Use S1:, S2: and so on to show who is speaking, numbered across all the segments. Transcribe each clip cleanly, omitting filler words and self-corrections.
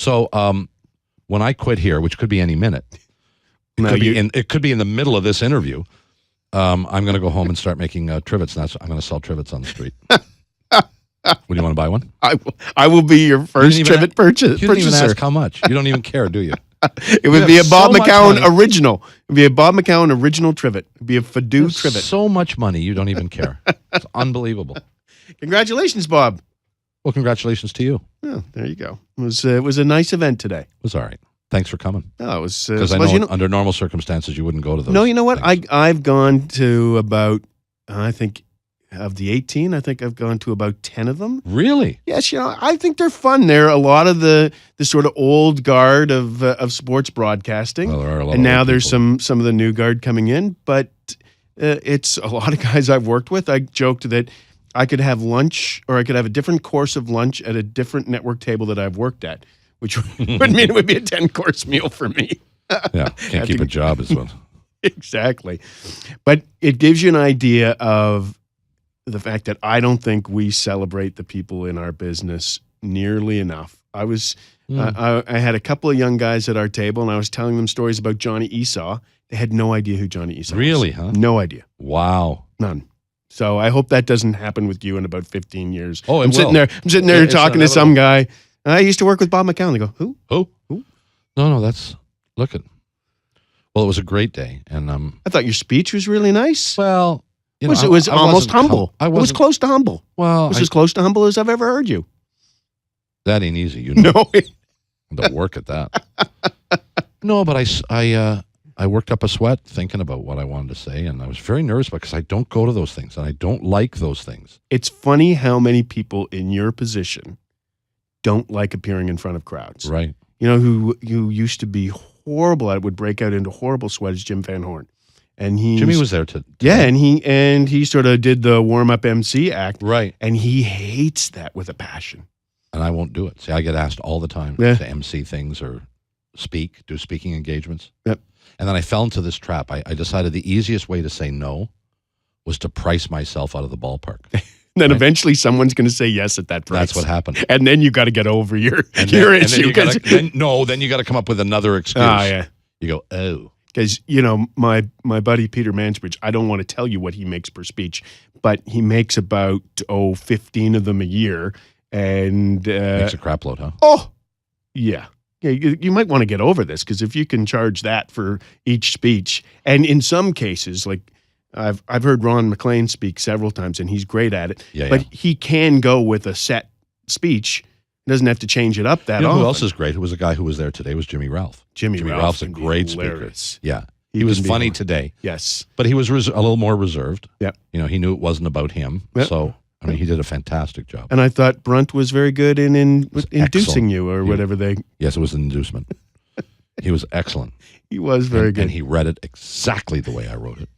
S1: So when I quit here, which could be any minute, it could be in the middle of this interview, I'm going to go home and start making trivets. And I'm going to sell trivets on the street. Would you want to buy one?
S2: I will be your first trivet purchaser.
S1: You didn't even ask how much. You don't even care, do you?
S2: It would be a Bob McCown original. It would be a Bob McCown original trivet. It would be a Fadoo trivet.
S1: So much money, you don't even care. It's unbelievable.
S2: Congratulations, Bob.
S1: Well, congratulations to you.
S2: Oh, there you go. It was a nice event today. It
S1: was all right. Thanks for coming.
S2: No, it was
S1: because I know under normal circumstances you wouldn't go to those.
S2: No, you know what?
S1: Things.
S2: I've gone to about I think of the 18. I think I've gone to about 10 of them.
S1: Really?
S2: Yes. I think they're fun. They're a lot of the sort of old guard of sports broadcasting, and now there's some of the new guard coming in. But it's a lot of guys I've worked with. I joked that I could have lunch, or I could have a different course of lunch at a different network table that I've worked at, which would mean it would be a 10-course meal for me.
S1: Yeah, can't keep a job as well.
S2: Exactly. But it gives you an idea of the fact that I don't think we celebrate the people in our business nearly enough. I had a couple of young guys at our table, and I was telling them stories about Johnny Esau. They had no idea who Johnny Esau was.
S1: Really, huh?
S2: No idea.
S1: Wow.
S2: None. So I hope that doesn't happen with you in about 15 years.
S1: Oh,
S2: I'm sitting there talking to some guy. I used to work with Bob McCown. They go, who?
S1: Who? No, that's look at. Well, it was a great day, and
S2: I thought your speech was really nice.
S1: Well,
S2: it was almost humble. It was close to humble.
S1: Well,
S2: it was as close to humble as I've ever heard you.
S1: That ain't easy, you know.
S2: No,
S1: don't work at that. No, but I worked up a sweat thinking about what I wanted to say, and I was very nervous because I don't go to those things, and I don't like those things.
S2: It's funny how many people in your position don't like appearing in front of crowds.
S1: Right.
S2: You know, who used to be horrible at it, would break out into horrible sweat, is Jim Van Horn. And
S1: Jimmy was there today.
S2: Yeah, and he sort of did the warm-up MC act.
S1: Right.
S2: And he hates that with a passion.
S1: And I won't do it. See, I get asked all the time to MC things or do speaking engagements.
S2: Yep.
S1: And then I fell into this trap. I decided the easiest way to say no was to price myself out of the ballpark.
S2: Then eventually someone's going to say yes at that price.
S1: That's what happened.
S2: And then you got to get over your issue.
S1: Then you got to come up with another excuse.
S2: Oh, yeah.
S1: You go, oh.
S2: Because, my buddy Peter Mansbridge, I don't want to tell you what he makes per speech, but he makes about, 15 of them a year. And
S1: makes a crap load, huh?
S2: Oh, yeah. Yeah, you might want to get over this, because if you can charge that for each speech, and in some cases, like I've heard Ron McLean speak several times, and he's great at it.
S1: Yeah,
S2: but he can go with a set speech. He doesn't have to change it up that often.
S1: Who else is great? Who was a guy who was there today? Was Jimmy Ralph.
S2: Jimmy
S1: Ralph's a great speaker. Yeah. He was funny today.
S2: Yes.
S1: But he was a little more reserved.
S2: Yeah.
S1: He knew it wasn't about him. Yep. So, he did a fantastic job.
S2: And I thought Brunt was very good in inducing you, or whatever they...
S1: Yes, it was an inducement. He was excellent.
S2: He was very good.
S1: And he read it exactly the way I wrote it.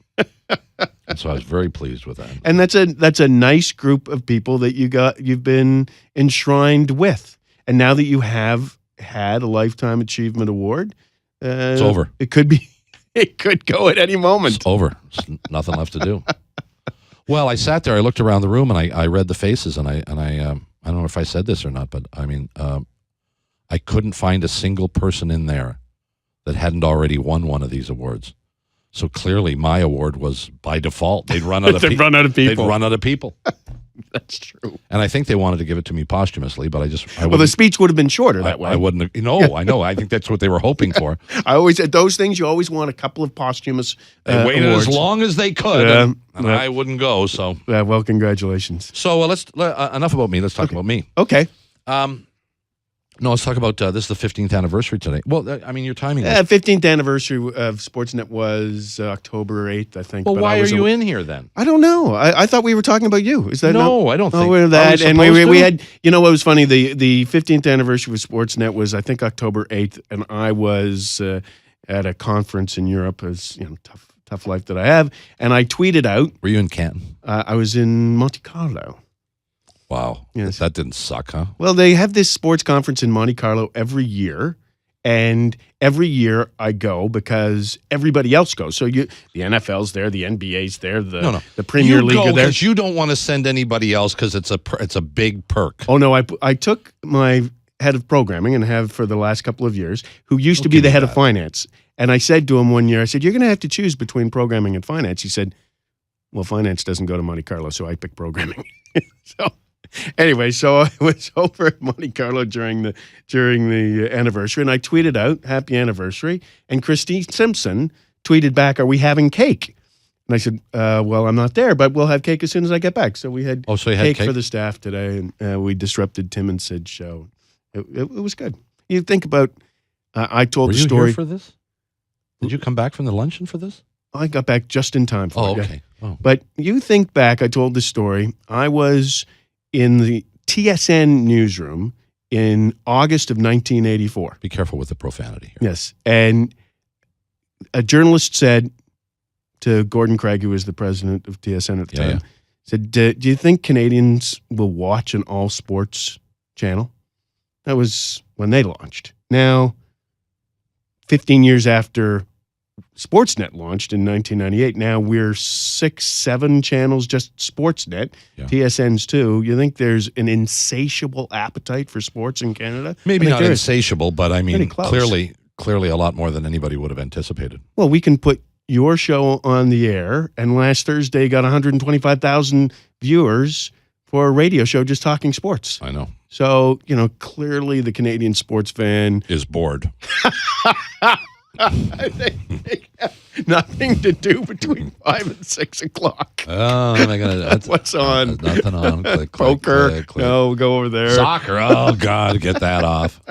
S1: And so I was very pleased with that.
S2: And that's a nice group of people that you've been enshrined with. And now that you have had a Lifetime Achievement Award,
S1: it's over.
S2: It could go at any moment.
S1: It's over. There's nothing left to do. Well, I sat there, I looked around the room, and I read the faces, and I don't know if I said this or not, but I couldn't find a single person in there that hadn't already won one of these awards. So clearly my award was by default. They'd run out of people. They'd run out of people.
S2: That's true.
S1: And I think they wanted to give it to me posthumously, but
S2: the speech would have been shorter that way.
S1: I wouldn't have, no, I know. I think that's what they were hoping for.
S2: At those things, you always want a couple of posthumous
S1: They waited
S2: awards.
S1: as long as they could, and I wouldn't go, so.
S2: Well, congratulations.
S1: So let's enough about me. Let's talk about me.
S2: Okay.
S1: No, let's talk about this is the 15th anniversary today. Well, your timing.
S2: 15th anniversary of Sportsnet was October 8th, I think.
S1: Well, why are you in here then?
S2: I don't know. I thought we were talking about you. Is that
S1: no? I don't think.
S2: We're that. And we had. What was funny? The 15th anniversary of Sportsnet was, I think, October 8th, and I was at a conference in Europe. As tough life that I have, and I tweeted out.
S1: Were you in Canton?
S2: I was in Monte Carlo.
S1: Wow. Yes. That didn't suck, huh?
S2: Well, they have this sports conference in Monte Carlo every year, and every year I go because everybody else goes. So the NFL's there, the NBA's there, the Premier League are there.
S1: Because you don't want to send anybody else because it's a big perk.
S2: Oh, no, I took my head of programming and have for the last couple of years, who used to be the head of finance. And I said to him one year, I said, you're going to have to choose between programming and finance. He said, well, finance doesn't go to Monte Carlo, so I picked programming. So anyway, so I was over at Monte Carlo during the anniversary, and I tweeted out, happy anniversary. And Christine Simpson tweeted back, are we having cake? And I said, well, I'm not there, but we'll have cake as soon as I get back. So we had, cake for the staff today, and we disrupted Tim and Sid's show. It was good. You think about, I told the story.
S1: Were you here for this? Did you come back from the luncheon for this?
S2: I got back just in time for it.
S1: Okay. Oh.
S2: But you think back, I told this story. I was in the TSN newsroom in August of 1984.
S1: Be careful with the profanity here.
S2: Yes. And a journalist said to Gordon Craig, who was the president of TSN at the time, said, do you think Canadians will watch an all-sports channel? That was when they launched. Now, 15 years after Sportsnet launched in 1998, now we're 6, 7 channels, just Sportsnet, TSN's 2. You think there's an insatiable appetite for sports in Canada?
S1: Maybe not insatiable, but I mean, clearly a lot more than anybody would have anticipated.
S2: Well, we can put your show on the air, and last Thursday got 125,000 viewers for a radio show just talking sports.
S1: I know.
S2: So, clearly the Canadian sports fan
S1: is bored.
S2: They have nothing to do between 5 and 6 o'clock.
S1: Oh, my God.
S2: What's on?
S1: Nothing on. Click,
S2: Poker.
S1: Click, click.
S2: No, go over there.
S1: Soccer. Oh, God, get that off.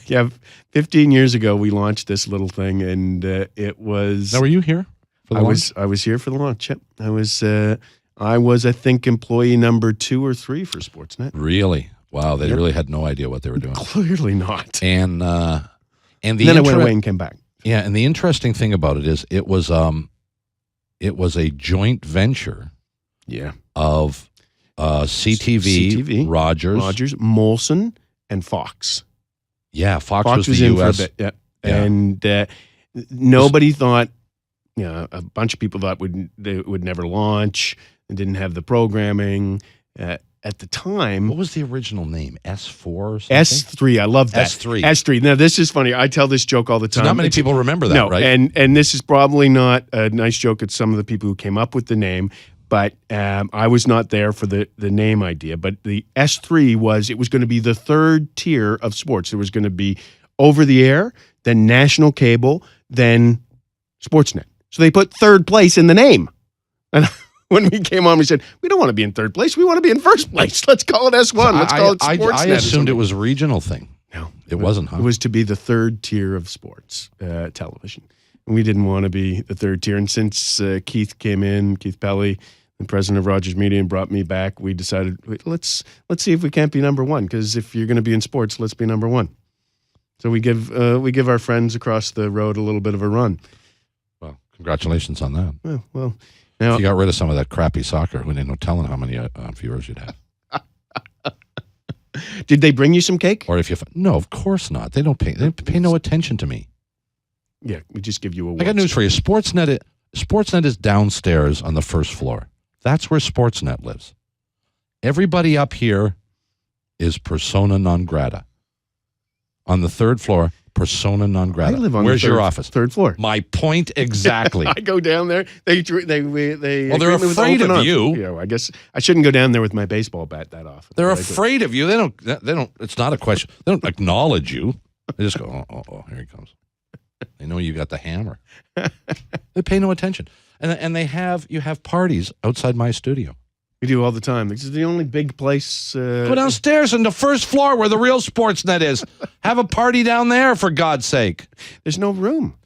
S2: Yeah, 15 years ago we launched this little thing, and it was.
S1: Now, were you here for the launch?
S2: I was here for the launch. Yep. I was I think employee number 2 or 3 for Sportsnet.
S1: Really? Wow, they really had no idea what they were doing.
S2: Clearly not.
S1: And then
S2: I went away and came back.
S1: Yeah, and the interesting thing about it is it was a joint venture.
S2: Yeah.
S1: Of CTV, Rogers,
S2: Molson, and Fox.
S1: Yeah, Fox was the
S2: in
S1: U.S.
S2: for a bit. Yeah. And nobody thought, a bunch of people thought they would never launch and didn't have the programming. At the time.
S1: What was the original name? S4 or something?
S2: S3. I love that.
S1: S3.
S2: Now, this is funny. I tell this joke all the time.
S1: So not many people remember that, right?
S2: And this is probably not a nice joke at some of the people who came up with the name, but I was not there for the name idea. But the S3 was going to be the third tier of sports. There was going to be over the air, then national cable, then Sportsnet. So they put third place in the name. And when we came on, we said, we don't want to be in third place. We want to be in first place. Let's call it S1. Let's call it Sportsnet.
S1: I assumed it was a regional thing.
S2: No.
S1: It wasn't, huh?
S2: It was to be the third tier of sports television. And we didn't want to be the third tier. And since Keith came in, Keith Pelly, the president of Rogers Media, and brought me back, we decided, let's see if we can't be number one. Because if you're going to be in sports, let's be number one. So we give our friends across the road a little bit of a run.
S1: Well, congratulations on that.
S2: Well. Now,
S1: if you got rid of some of that crappy soccer, we ain't no telling how many viewers you'd have.
S2: Did they bring you some cake?
S1: Or if you no, of course not. They don't pay. They pay no attention to me.
S2: Yeah, we just give you a.
S1: I got news for you. Sportsnet is downstairs on the first floor. That's where Sportsnet lives. Everybody up here is persona non grata. On the third floor. Persona non grata.
S2: I live on
S1: Where's
S2: your
S1: office?
S2: Third floor.
S1: My point exactly.
S2: I go down there. They
S1: well, they're afraid of you.
S2: Yeah, well, I guess I shouldn't go down there with my baseball bat that often.
S1: They're afraid of you. They don't. It's not a question. They don't acknowledge you. They just go, oh, here he comes. They know you got the hammer. They pay no attention, and you have parties outside my studio.
S2: We do all the time. This is the only big place.
S1: Go downstairs on the first floor where the real Sportsnet is. Have a party down there, for God's sake.
S2: There's no room.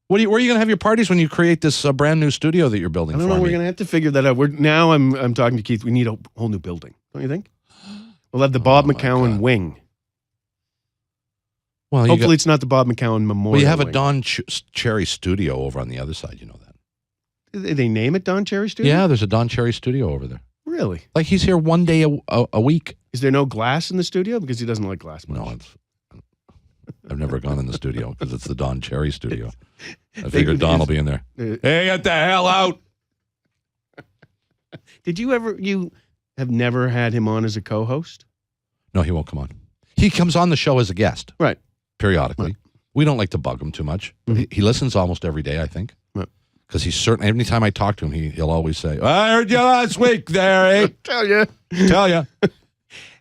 S1: Where are you going to have your parties when you create this brand new studio that you're building?
S2: I don't know. We're going to have to figure that out. I'm talking to Keith. We need a whole new building. Don't you think? We'll have the Bob McCown wing. Well, hopefully it's not the Bob McCown Memorial.
S1: Well, you have
S2: wing.
S1: A Don Cherry studio over on the other side. You know that.
S2: Did they name it Don Cherry Studio?
S1: Yeah, there's a Don Cherry studio over there.
S2: Really?
S1: Like he's here one day a week.
S2: Is there no glass in the studio? Because he doesn't like glass much.
S1: No, I've never gone in the studio because it's the Don Cherry studio. I figured Don will be in there. Hey, get the hell out.
S2: You have never had him on as a co-host?
S1: No, he won't come on. He comes on the show as a guest.
S2: Right.
S1: Periodically.
S2: Right.
S1: We don't like to bug him too much. He listens almost every day, I think. Because he's certain, every time I talk to him, he'll always say, I heard you last week there, eh?
S2: Tell you.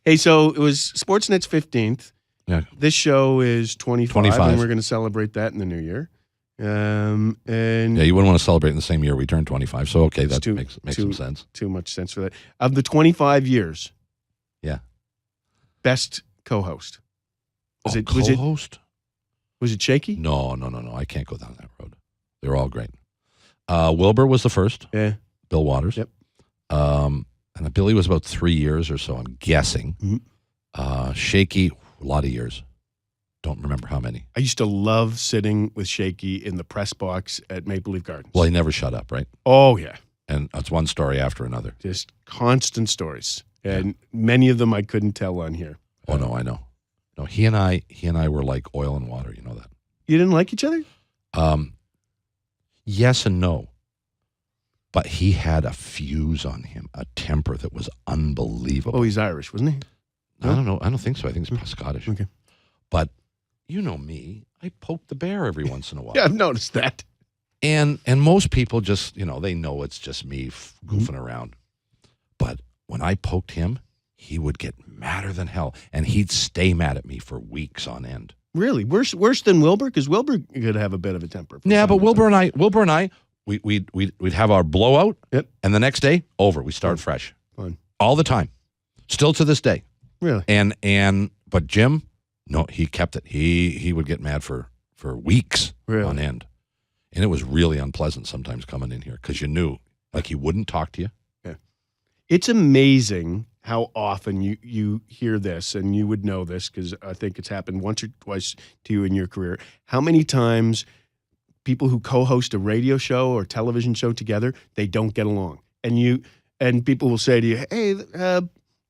S2: Hey, so it was Sportsnet's 15th.
S1: Yeah.
S2: This show is 25. And we're going to celebrate that in the new year. And
S1: yeah, you wouldn't want to celebrate in the same year we turned 25. So, okay, that makes some sense.
S2: Too much sense for that. Of the 25 years.
S1: Yeah.
S2: Best co-host.
S1: Co-host?
S2: Was it Shaky?
S1: No. I can't go down that road. They were all great. Wilbur was the first.
S2: Yeah.
S1: Bill Waters.
S2: Yep.
S1: And Billy was about 3 years or so, I'm guessing.
S2: Mm-hmm.
S1: Shaky, a lot of years. Don't remember how many.
S2: I used to love sitting with Shaky in the press box at Maple Leaf Gardens.
S1: Well, he never shut up, right?
S2: Oh, yeah.
S1: And it's one story after another.
S2: Just constant stories. And many of them I couldn't tell on here.
S1: Oh, no, I know. No, he and I were like oil and water, you know that.
S2: You didn't like each other?
S1: Yes and no. But he had a fuse on him, a temper that was unbelievable.
S2: Oh, he's Irish, wasn't he?
S1: I don't know. I don't think so. I think he's Scottish.
S2: Okay.
S1: But you know me. I poke the bear every once in a while.
S2: Yeah, I've noticed that.
S1: And most people just, they know it's just me goofing around. But when I poked him, he would get madder than hell. And he'd stay mad at me for weeks on end.
S2: Really? Worse than Wilbur? Because Wilbur could have a bit of a temper.
S1: Yeah, but Wilbur and I, we'd have our blowout, and the next day, over. We start fresh.
S2: Fun.
S1: All the time. Still to this day.
S2: Really?
S1: But Jim, no, he kept it. He would get mad for weeks on end. And it was really unpleasant sometimes coming in here because you knew, like, he wouldn't talk to you.
S2: Yeah. It's amazing how often you hear this, and you would know this because I think it's happened once or twice to you in your career. How many times people who co-host a radio show or television show together, they don't get along. And people will say to you, hey,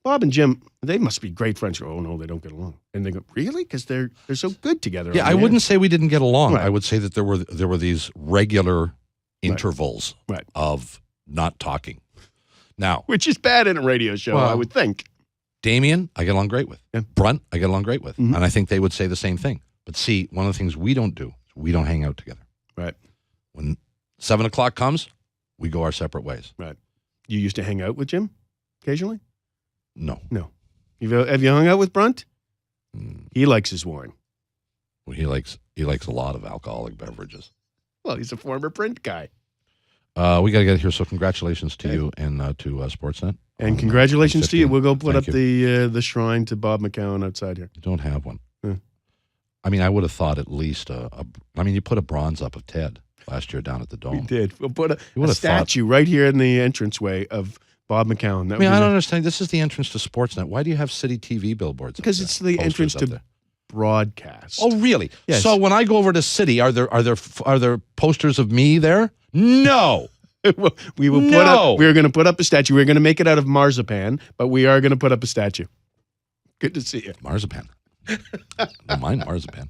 S2: Bob and Jim, they must be great friends. Oh, no, they don't get along. And they go, really? Because they're so good together.
S1: Yeah, I wouldn't say we didn't get along. Right. I would say that there were these regular intervals of not talking. Now,
S2: which is bad in a radio show, I would think.
S1: Damien, I get along great with.
S2: Yeah.
S1: Brunt, I get along great with. Mm-hmm. And I think they would say the same thing. But see, one of the things we don't do is we don't hang out together.
S2: Right.
S1: When 7 o'clock comes, we go our separate ways.
S2: Right. You used to hang out with Jim occasionally?
S1: No.
S2: Have you hung out with Brunt? He likes his wine.
S1: Well, he likes a lot of alcoholic beverages.
S2: Well, he's a former print guy.
S1: We got to get here. So congratulations to you and to Sportsnet.
S2: And congratulations to you. We'll go put up the shrine to Bob McCown outside here.
S1: You don't have one. I mean, I would have thought at least you put a bronze up of Ted last year down at the Dome.
S2: We did. We'll put a statue right here in the entranceway of Bob McCown.
S1: I don't understand. This is the entrance to Sportsnet. Why do you have city TV billboards?
S2: Because it's the entrance to broadcast.
S1: Oh, really?
S2: Yes.
S1: So when I go over to city, are there posters of me there? No.
S2: We're going to put up a statue. We're going to make it out of marzipan, but we are going to put up a statue. Good to see you.
S1: Marzipan. Don't mind marzipan.